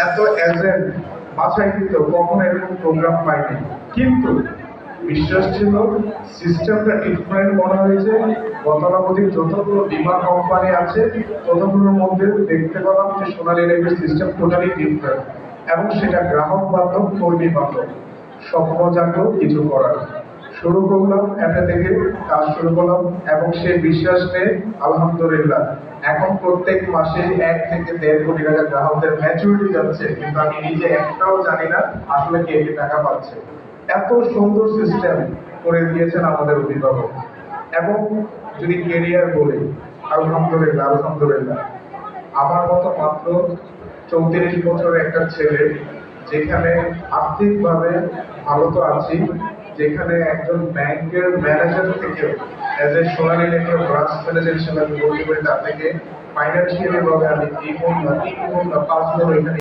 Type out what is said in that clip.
এত এজেন্ট বাছাইকৃত কখনো এরকম প্রোগ্রাম পাইনি। কিন্তু বিশ্বাস ছিল সিস্টেমটা ডিফারেন্ট মনে হয়েছে। গতানুগতিক যতগুলো বীমা কোম্পানি আছে ততগুলোর মধ্যে দেখতে পেলাম যে সোনালী লাইফের সিস্টেম টোটালি ডিফারেন্ট, এবং সেটা গ্রাহক বান্ধব, কর্মী বান্ধব। স্বপ্ন জাগলো কিছু করার, শুরু করলাম এটা থেকে, কাজ শুরু করলাম, এবং সেই বিশ্বাস নিয়ে আলহামদুলিল্লাহ এখন প্রত্যেক মাসে 1 থেকে 1.5 কোটি টাকা গ্রাহকদের ম্যাচুরিটি যাচ্ছে, কিন্তু আমি নিজে একটাও জানি না আসলে কে কে টাকা পাচ্ছে। এত সুন্দর সিস্টেম করে দিয়েছেন আমাদের অভিভাবক। এবং যদি কেরিয়ার বলি, আলহামদুলিল্লাহ আলহামদুলিল্লাহ আমার মতো মাত্র 34 বছরের একটা ছেলে, যেখানে আর্থিকভাবে ভালো তো আছি, যেখানে একজন ব্যাংকের ম্যানেজার থেকে এজ এ সোনালী লেকের ব্রাঞ্চ ম্যানেজার হিসেবে আমি বলতে পারি তার থেকে ফাইন্যান্সিয়ালি ভাবে আমি 3 গুণ না 5 গুণ এখানে